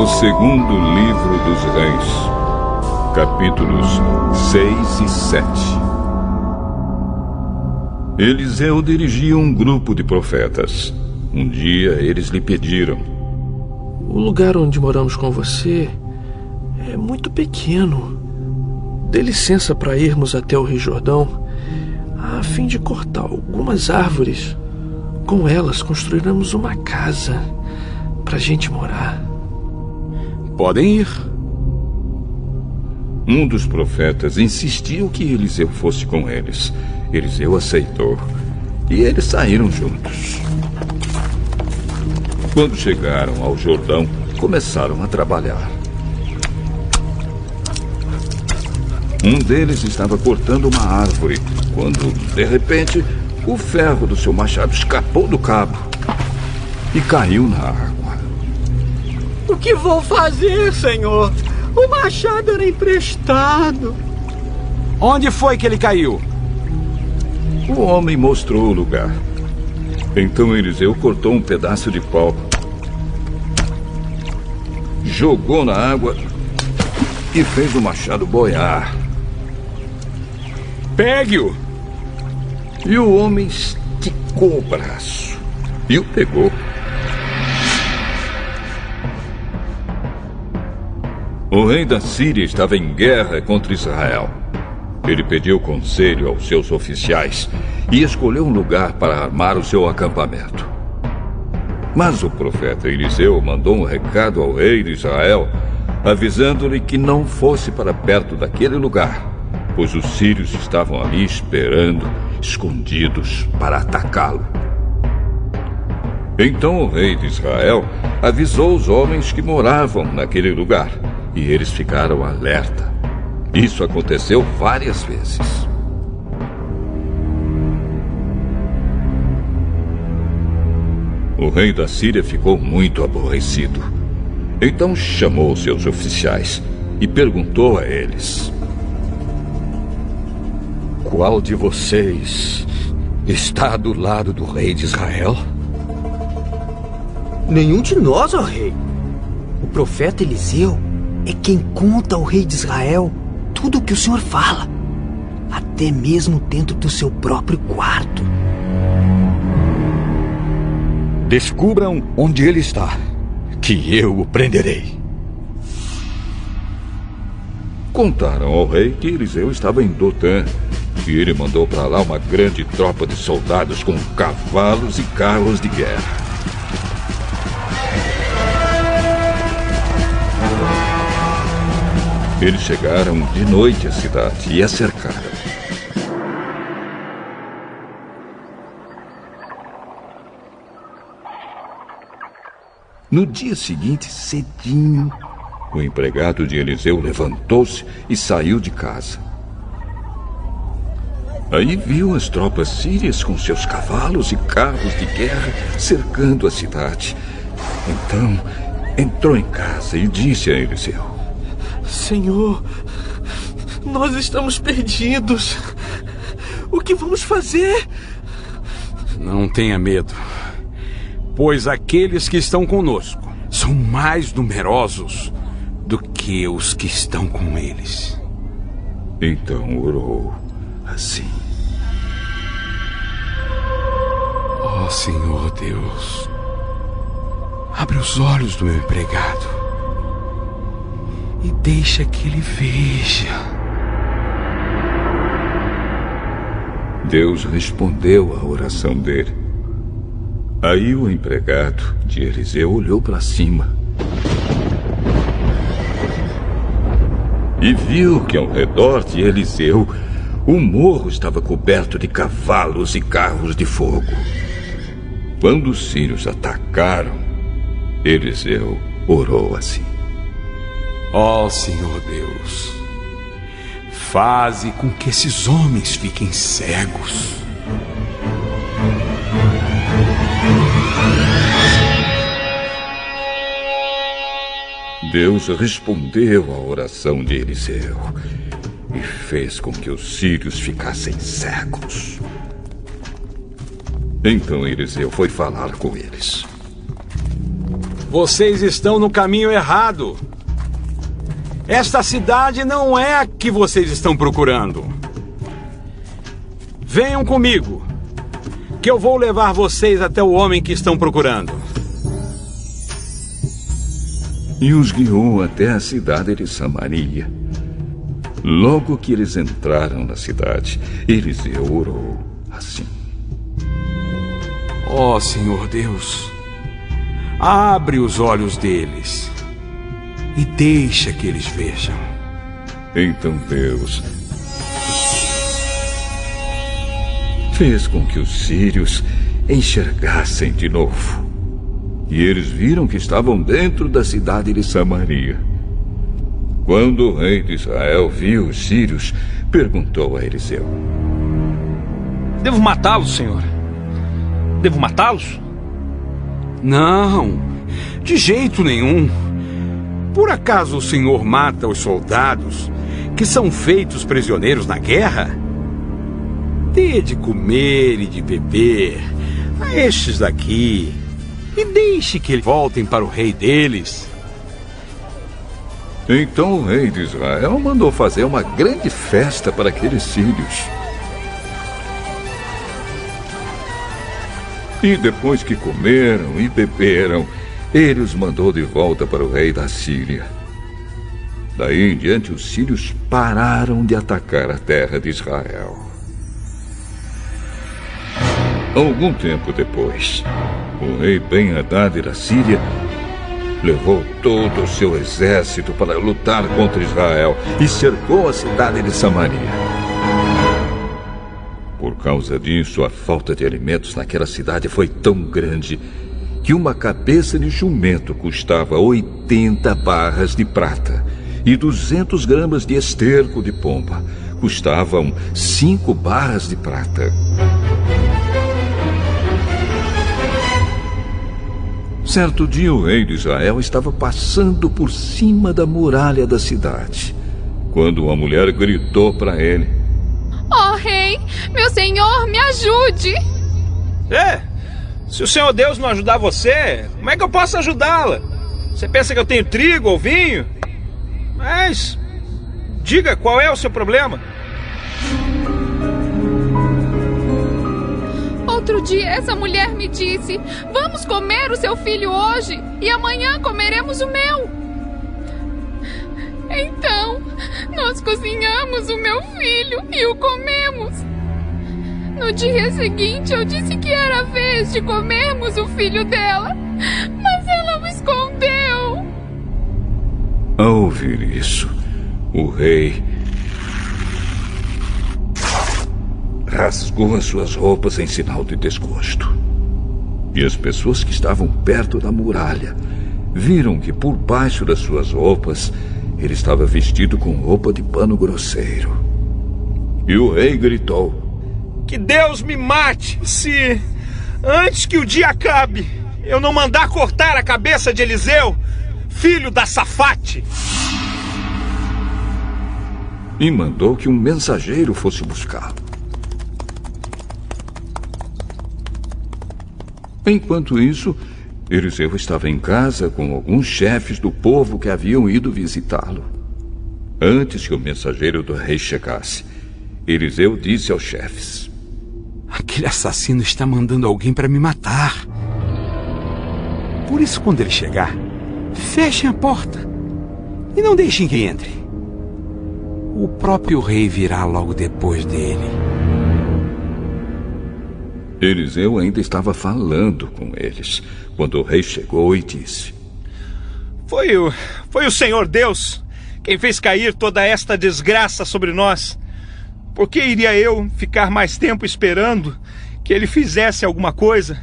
O segundo livro dos Reis, capítulos 6 e 7. Eliseu dirigia um grupo de profetas. Um dia eles lhe pediram: o lugar onde moramos com você é muito pequeno. Dê licença para irmos até o Rio Jordão, a fim de cortar algumas árvores. Com elas construiremos uma casa para a gente morar. Podem ir. Um dos profetas insistiu que Eliseu fosse com eles. Eliseu aceitou e eles saíram juntos. Quando chegaram ao Jordão, começaram a trabalhar. Um deles estava cortando uma árvore, quando, de repente, o ferro do seu machado escapou do cabo e caiu na água. O que vou fazer, senhor? O machado era emprestado. Onde foi que ele caiu? O homem mostrou o lugar. Então Eliseu cortou um pedaço de pau, jogou na água e fez o machado boiar. Pegue-o! E o homem esticou o braço e o pegou. O rei da Síria estava em guerra contra Israel. Ele pediu conselho aos seus oficiais e escolheu um lugar para armar o seu acampamento. Mas o profeta Eliseu mandou um recado ao rei de Israel, avisando-lhe que não fosse para perto daquele lugar, pois os sírios estavam ali esperando, escondidos, para atacá-lo. Então o rei de Israel avisou os homens que moravam naquele lugar, e eles ficaram alerta. Isso aconteceu várias vezes. O rei da Síria ficou muito aborrecido. Então chamou seus oficiais e perguntou a eles: qual de vocês está do lado do rei de Israel? Nenhum de nós, ó rei. O profeta Eliseu é quem conta ao rei de Israel tudo o que o senhor fala, até mesmo dentro do seu próprio quarto. Descubram onde ele está, que eu o prenderei. Contaram ao rei que Eliseu estava em Dotã, e ele mandou para lá uma grande tropa de soldados com cavalos e carros de guerra. Eles chegaram de noite à cidade e a cercaram. No dia seguinte, cedinho, o empregado de Eliseu levantou-se e saiu de casa. Aí viu as tropas sírias com seus cavalos e carros de guerra cercando a cidade. Então, entrou em casa e disse a Eliseu: Senhor, nós estamos perdidos. O que vamos fazer? Não tenha medo, pois aqueles que estão conosco são mais numerosos do que os que estão com eles. Então orou assim: Ó Senhor Deus, abre os olhos do meu empregado e deixa que ele veja. Deus respondeu à oração dele. Aí o empregado de Eliseu olhou para cima e viu que ao redor de Eliseu o morro estava coberto de cavalos e carros de fogo. Quando os sírios atacaram, Eliseu orou assim: Ó Senhor Deus, faze com que esses homens fiquem cegos. Deus respondeu à oração de Eliseu e fez com que os sírios ficassem cegos. Então Eliseu foi falar com eles. Vocês estão no caminho errado. Esta cidade não é a que vocês estão procurando. Venham comigo, que eu vou levar vocês até o homem que estão procurando. E os guiou até a cidade de Samaria. Logo que eles entraram na cidade, Eliseu orou assim: Ó Senhor Deus, abre os olhos deles e deixa que eles vejam. Então Deus fez com que os sírios enxergassem de novo. E eles viram que estavam dentro da cidade de Samaria. Quando o rei de Israel viu os sírios, perguntou a Eliseu: Devo matá-los, senhor? Devo matá-los? Não, de jeito nenhum. Por acaso o senhor mata os soldados que são feitos prisioneiros na guerra? Dê de comer e de beber a estes daqui e deixe que eles voltem para o rei deles. Então o rei de Israel mandou fazer uma grande festa para aqueles sírios. E depois que comeram e beberam, ele os mandou de volta para o rei da Síria. Daí em diante, os sírios pararam de atacar a terra de Israel. Algum tempo depois, o rei Ben-Hadad da Síria levou todo o seu exército para lutar contra Israel e cercou a cidade de Samaria. Por causa disso, a falta de alimentos naquela cidade foi tão grande que uma cabeça de jumento custava 80 barras de prata e 200 gramas de esterco de pomba custavam 5 barras de prata. Certo dia, o rei de Israel estava passando por cima da muralha da cidade, quando uma mulher gritou para ele: Ó rei, meu senhor, me ajude! Se o Senhor Deus não ajudar você, como é que eu posso ajudá-la? Você pensa que eu tenho trigo ou vinho? Mas diga, qual é o seu problema? Outro dia essa mulher me disse: vamos comer o seu filho hoje e amanhã comeremos o meu. Então, nós cozinhamos o meu filho e o comemos. No dia seguinte eu disse que era a vez de comermos o filho dela, mas ela o escondeu. Ao ouvir isso, o rei rasgou as suas roupas em sinal de desgosto. E as pessoas que estavam perto da muralha viram que por baixo das suas roupas ele estava vestido com roupa de pano grosseiro. E o rei gritou: Que Deus me mate se, antes que o dia acabe, eu não mandar cortar a cabeça de Eliseu, filho da Safate. E mandou que um mensageiro fosse buscá-lo. Enquanto isso, Eliseu estava em casa com alguns chefes do povo que haviam ido visitá-lo. Antes que o mensageiro do rei chegasse, Eliseu disse aos chefes: Aquele assassino está mandando alguém para me matar. Por isso, quando ele chegar, fechem a porta e não deixem que entre. O próprio rei virá logo depois dele. Eliseu ainda estava falando com eles, quando o rei chegou e disse: Foi o Senhor Deus quem fez cair toda esta desgraça sobre nós. Por que iria eu ficar mais tempo esperando que ele fizesse alguma coisa?